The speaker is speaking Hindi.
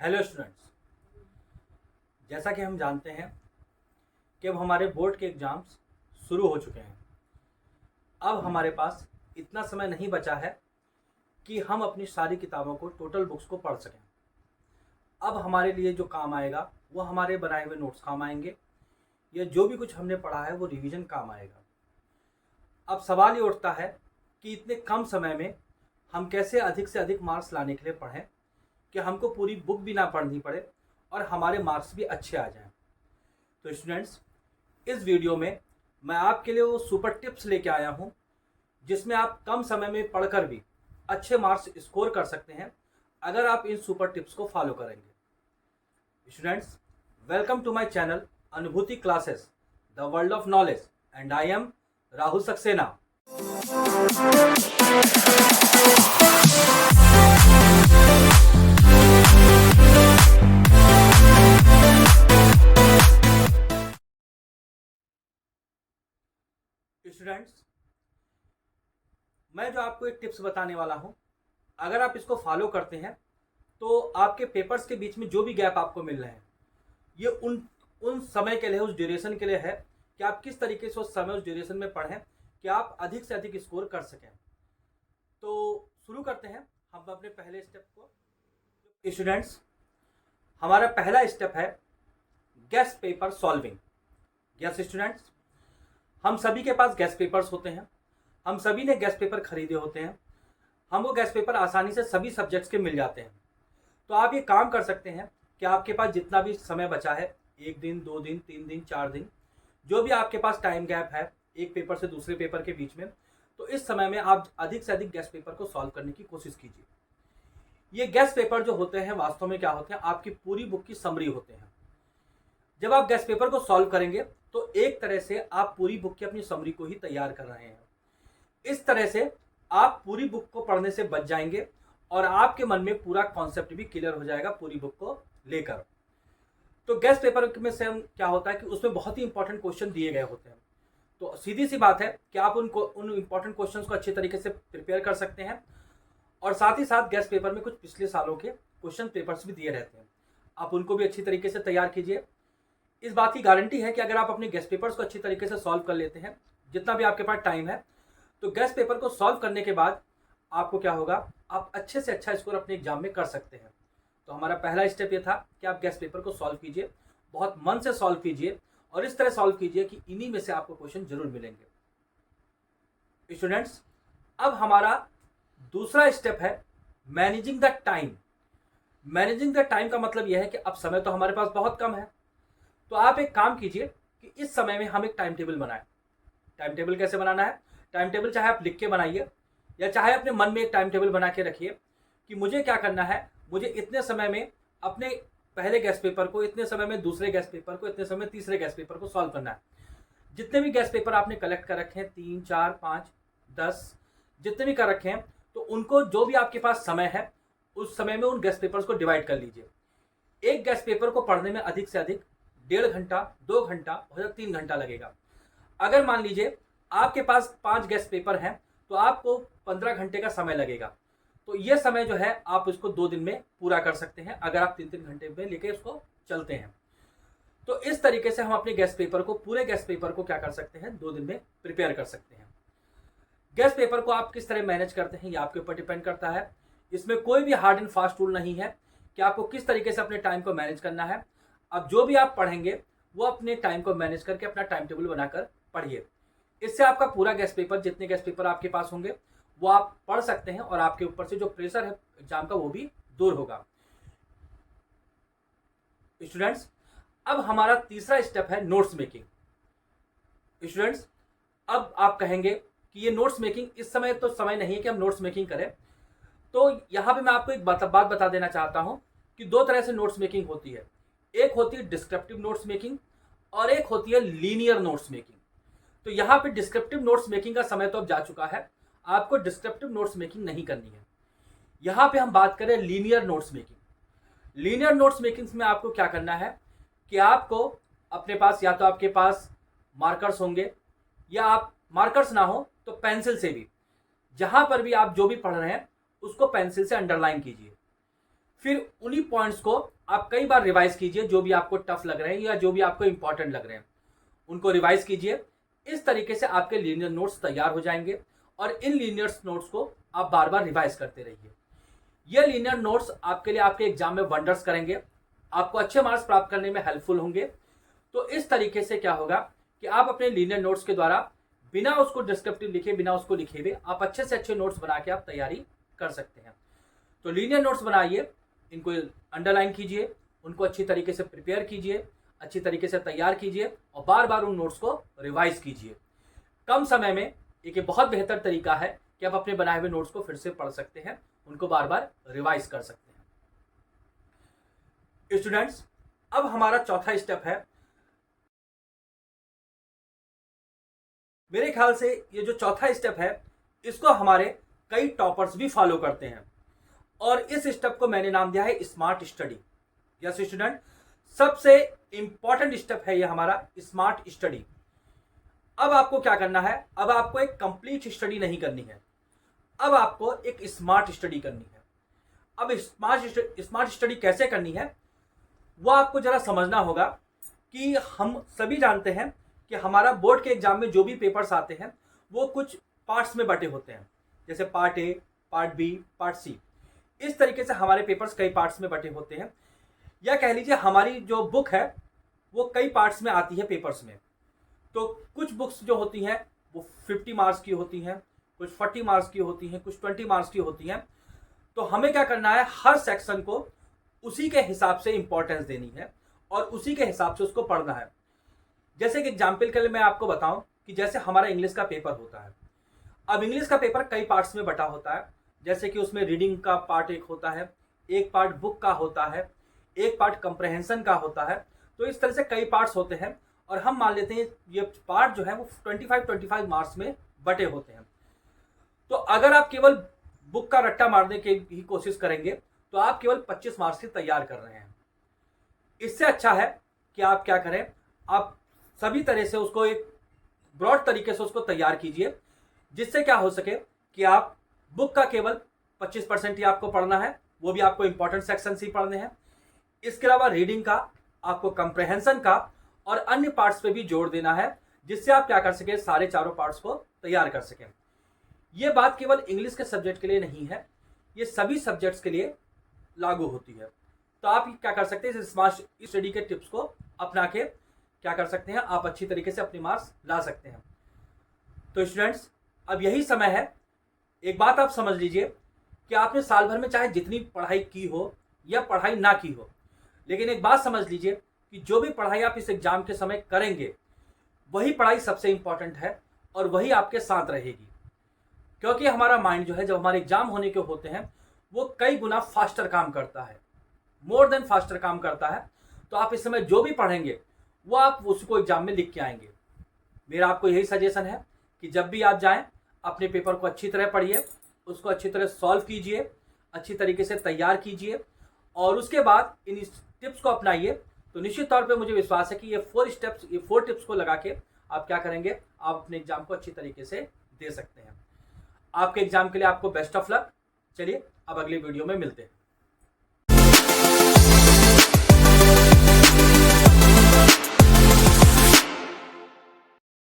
हेलो स्टूडेंट्स, जैसा कि हम जानते हैं कि अब हमारे बोर्ड के एग्ज़ाम्स शुरू हो चुके हैं। अब हमारे पास इतना समय नहीं बचा है कि हम अपनी सारी किताबों को टोटल बुक्स को पढ़ सकें। अब हमारे लिए जो काम आएगा वो हमारे बनाए हुए नोट्स काम आएंगे, या जो भी कुछ हमने पढ़ा है वो रिवीजन काम आएगा। अब सवाल ये उठता है कि इतने कम समय में हम कैसे अधिक से अधिक मार्क्स लाने के लिए पढ़ें कि हमको पूरी बुक भी ना पढ़नी पड़े और हमारे मार्क्स भी अच्छे आ जाएं। तो स्टूडेंट्स, इस वीडियो में मैं आपके लिए वो सुपर टिप्स लेके आया हूँ जिसमें आप कम समय में पढ़कर भी अच्छे मार्क्स स्कोर कर सकते हैं अगर आप इन सुपर टिप्स को फॉलो करेंगे। Students, welcome to my channel Anubhuti classes, the world of knowledge, and I am Rahul Saxena. Students, मैं जो आपको एक टिप्स बताने वाला हूं, अगर आप इसको फॉलो करते हैं तो आपके पेपर्स के बीच में जो भी गैप आपको मिल रहे हैं ये उन समय के लिए, उस ड्यूरेशन के लिए है कि आप किस तरीके से उस समय, उस ड्यूरेशन में पढ़ें कि आप अधिक से अधिक स्कोर कर सकें। तो शुरू करते हैं हम अपने पहले स्टेप को। स्टूडेंट्स, हमारा पहला स्टेप है guess paper solving. Yes students, हम सभी के पास गैस पेपर्स होते हैं, हम सभी ने गैस पेपर खरीदे होते हैं, हमको गैस पेपर आसानी से सभी सब्जेक्ट्स के मिल जाते हैं। तो आप ये काम कर सकते हैं कि आपके पास जितना भी समय बचा है, 1 दिन, 2 दिन, 3 दिन, 4 दिन, जो भी आपके पास टाइम गैप है एक पेपर से दूसरे पेपर के बीच में, तो इस समय में आप अधिक से अधिक गैस पेपर को सॉल्व करने की कोशिश कीजिए। ये गैस पेपर जो होते हैं वास्तव में क्या होते हैं, आपकी पूरी बुक की समरी होते हैं। जब आप गैस पेपर को सॉल्व करेंगे तो एक तरह से आप पूरी बुक की अपनी समरी को ही तैयार कर रहे हैं। इस तरह से आप पूरी बुक को पढ़ने से बच जाएंगे और आपके मन में पूरा कॉन्सेप्ट भी क्लियर हो जाएगा पूरी बुक को लेकर। तो गैस पेपर में से क्या होता है कि उसमें बहुत ही इंपॉर्टेंट क्वेश्चन दिए गए होते हैं। तो सीधी सी बात है कि आप उन इंपॉर्टेंट क्वेश्चंस को अच्छे तरीके से प्रिपेयर कर सकते हैं, और साथ ही साथ गैस पेपर में कुछ पिछले सालों के क्वेश्चन पेपर्स भी दिए रहते हैं, आप उनको भी अच्छी तरीके से तैयार कीजिए। इस बात की गारंटी है कि अगर आप अपने गैस पेपर्स को अच्छी तरीके से सॉल्व कर लेते हैं, जितना भी आपके पास टाइम है, तो गैस पेपर को सॉल्व करने के बाद आपको क्या होगा, आप अच्छे से अच्छा स्कोर अपने एग्जाम में कर सकते हैं। तो हमारा पहला स्टेप ये था कि आप गैस पेपर को सॉल्व कीजिए, बहुत मन से सॉल्व कीजिए और इस तरह सॉल्व कीजिए कि इन्हीं में से आपको क्वेश्चन जरूर मिलेंगे। स्टूडेंट्स, अब हमारा दूसरा स्टेप है managing the time. Managing the time का मतलब यह है कि अब समय तो हमारे पास बहुत कम है, तो आप एक काम कीजिए कि इस समय में हम एक टाइम टेबल बनाएं। टाइम टेबल कैसे बनाना है? टाइम टेबल चाहे आप लिख के बनाइए या चाहे अपने मन में एक टाइम टेबल बना के रखिए कि मुझे क्या करना है, मुझे इतने समय में अपने पहले गैस पेपर को, इतने समय में दूसरे गैस पेपर को, इतने समय में तीसरे गैस पेपर को सॉल्व करना है। जितने भी गैस पेपर आपने कलेक्ट कर रखे हैं, 3, 4, 5, 10 जितने भी कर रखे हैं, तो उनको जो भी आपके पास समय है उस समय में उन गैस पेपर्स को डिवाइड कर लीजिए। एक गैस पेपर को पढ़ने में अधिक से अधिक 1.5 घंटा, 2 घंटा और 3 घंटा लगेगा। अगर मान लीजिए आपके पास 5 गैस पेपर हैं तो आपको 15 घंटे का समय लगेगा। तो ये समय जो है आप इसको 2 दिन में पूरा कर सकते हैं अगर आप 3-3 घंटे में लेके उसको चलते हैं। तो इस तरीके से हम अपने गैस पेपर को, पूरे गैस पेपर को क्या कर सकते हैं, 2 दिन में प्रिपेयर कर सकते हैं। गैस पेपर को आप किस तरह मैनेज करते हैं ये आपके ऊपर डिपेंड करता है। इसमें कोई भी हार्ड एंड फास्ट रूल नहीं है कि आपको किस तरीके से अपने टाइम को मैनेज करना है। अब जो भी आप पढ़ेंगे वो अपने टाइम को मैनेज करके अपना टाइम टेबल बनाकर पढ़िए। इससे आपका पूरा गैस पेपर, जितने गैस पेपर आपके पास होंगे वो आप पढ़ सकते हैं और आपके ऊपर से जो प्रेशर है एग्जाम का वो भी दूर होगा। स्टूडेंट्स, अब हमारा तीसरा स्टेप है नोट्स मेकिंग। स्टूडेंट्स, अब आप कहेंगे कि ये नोट्स मेकिंग, इस समय तो समय नहीं है कि हम नोट्स मेकिंग करें। तो यहां पे मैं आपको एक बात बता देना चाहता हूं कि 2 तरह से नोट्स मेकिंग होती है। एक होती है डिस्क्रिप्टिव नोट्स मेकिंग और एक होती है लीनियर नोट्स मेकिंग। तो यहाँ पे डिस्क्रिप्टिव नोट्स मेकिंग का समय तो अब जा चुका है, आपको डिस्क्रिप्टिव नोट्स मेकिंग नहीं करनी है। यहाँ पे हम बात करें linear notes making. Linear notes making में आपको क्या करना है कि आपको अपने पास, या तो आपके पास मार्कर्स होंगे, या आप मार्कर्स ना हो तो पेंसिल से भी, जहां पर भी आप जो भी पढ़ रहे हैं उसको पेंसिल से अंडरलाइन कीजिए। फिर उन्हीं पॉइंट्स को आप कई बार रिवाइज कीजिए, जो भी आपको टफ लग रहे हैं या जो भी आपको इंपॉर्टेंट लग रहे हैं उनको रिवाइज कीजिए। इस तरीके से आपके लीनियर नोट्स तैयार हो जाएंगे और इन लीनियर नोट्स को आप बार बार रिवाइज करते रहिए। ये लीनियर नोट्स आपके लिए आपके एग्जाम में वंडर्स करेंगे, आपको अच्छे मार्क्स प्राप्त करने में हेल्पफुल होंगे। तो इस तरीके से क्या होगा कि आप अपने लीनियर नोट्स के द्वारा बिना उसको डिस्क्रिप्टिव लिखे, बिना उसको लिखे हुए आप अच्छे से अच्छे नोट्स बना के आप तैयारी कर सकते हैं। तो लीनियर नोट्स बनाइए, इनको अंडरलाइन कीजिए, उनको अच्छी तरीके से प्रिपेयर कीजिए, अच्छी तरीके से तैयार कीजिए और बार बार उन नोट्स को रिवाइज कीजिए। कम समय में एक बहुत बेहतर तरीका है कि आप अपने बनाए हुए नोट्स को फिर से पढ़ सकते हैं, उनको बार बार रिवाइज कर सकते हैं। स्टूडेंट्स, अब हमारा चौथा स्टेप है। मेरे ख्याल से ये जो चौथा स्टेप है इसको हमारे कई टॉपर्स भी फॉलो करते हैं और इस स्टेप को मैंने नाम दिया है स्मार्ट स्टडी। यस स्टूडेंट, सबसे इंपॉर्टेंट स्टेप है ये हमारा स्मार्ट स्टडी। अब आपको क्या करना है, अब आपको एक कंप्लीट स्टडी नहीं करनी है, अब आपको एक स्मार्ट स्टडी करनी है। अब स्मार्ट स्टडी कैसे करनी है वो आपको जरा समझना होगा कि हम सभी जानते हैं कि हमारा बोर्ड के एग्जाम में जो भी पेपर्स आते हैं वो कुछ पार्ट्स में बटे होते हैं, जैसे part A, part B, part C. इस तरीके से हमारे पेपर्स कई पार्ट्स में बटे होते हैं, या कह लीजिए हमारी जो बुक है वो कई पार्ट्स में आती है पेपर्स में। तो कुछ बुक्स जो होती हैं वो 50 मार्क्स की होती हैं, कुछ 40 मार्क्स की होती हैं, कुछ 20 मार्क्स की होती हैं। तो हमें क्या करना है, हर सेक्शन को उसी के हिसाब से इंपॉर्टेंस देनी है और उसी के हिसाब से उसको पढ़ना है। जैसे कि एग्जाम्पल के लिए मैं आपको बताऊं कि जैसे हमारा इंग्लिश का पेपर होता है। अब इंग्लिश का पेपर कई पार्ट्स में बटा होता है, जैसे कि उसमें रीडिंग का पार्ट एक होता है, एक पार्ट बुक का होता है, एक पार्ट कंप्रहेंशन का होता है। तो इस तरह से कई पार्ट्स होते हैं और हम मान लेते हैं ये पार्ट जो है वो 25 मार्क्स में बटे होते हैं। तो अगर आप केवल बुक का रट्टा मारने की ही कोशिश करेंगे तो आप केवल 25 मार्क्स की तैयार कर रहे हैं। इससे अच्छा है कि आप क्या करें, आप सभी तरह से उसको एक ब्रॉड तरीके से उसको तैयार कीजिए, जिससे क्या हो सके कि आप बुक का केवल 25% ही आपको पढ़ना है, वो भी आपको इंपॉर्टेंट सेक्शन ही पढ़ने हैं। इसके अलावा रीडिंग का, आपको कंप्रहेंशन का और अन्य पार्ट्स पे भी जोड़ देना है, जिससे आप क्या कर सके, सारे चारों पार्ट्स को तैयार कर सकें। ये बात केवल इंग्लिश के सब्जेक्ट के लिए नहीं है, ये सभी सब्जेक्ट्स के लिए लागू होती है। तो आप क्या कर सकते हैं, इस स्मार्ट स्टडी के टिप्स को अपना के क्या कर सकते हैं, आप अच्छी तरीके से अपने मार्क्स ला सकते हैं। तो स्टूडेंट्स, अब यही समय है, एक बात आप समझ लीजिए कि आपने साल भर में चाहे जितनी पढ़ाई की हो या पढ़ाई ना की हो, लेकिन एक बात समझ लीजिए कि जो भी पढ़ाई आप इस एग्जाम के समय करेंगे वही पढ़ाई सबसे इंपॉर्टेंट है और वही आपके साथ रहेगी। क्योंकि हमारा माइंड जो है, जब हमारे एग्जाम होने के होते हैं, वो कई गुना फास्टर काम करता है, मोर देन फास्टर काम करता है। तो आप इस समय जो भी पढ़ेंगे वो आप उसको एग्जाम में लिख के आएंगे। मेरा आपको यही सजेशन है कि जब भी आप जाएं, अपने पेपर को अच्छी तरह पढ़िए, उसको अच्छी तरह सॉल्व कीजिए, अच्छी तरीके से तैयार कीजिए और उसके बाद इन टिप्स को अपनाइए। तो निश्चित तौर पे मुझे विश्वास है कि ये 4 टिप्स को लगा के आप क्या करेंगे, आप अपने एग्जाम को अच्छी तरीके से दे सकते हैं। आपके एग्जाम के लिए आपको बेस्ट ऑफ लक। चलिए अब अगले वीडियो में मिलते हैं।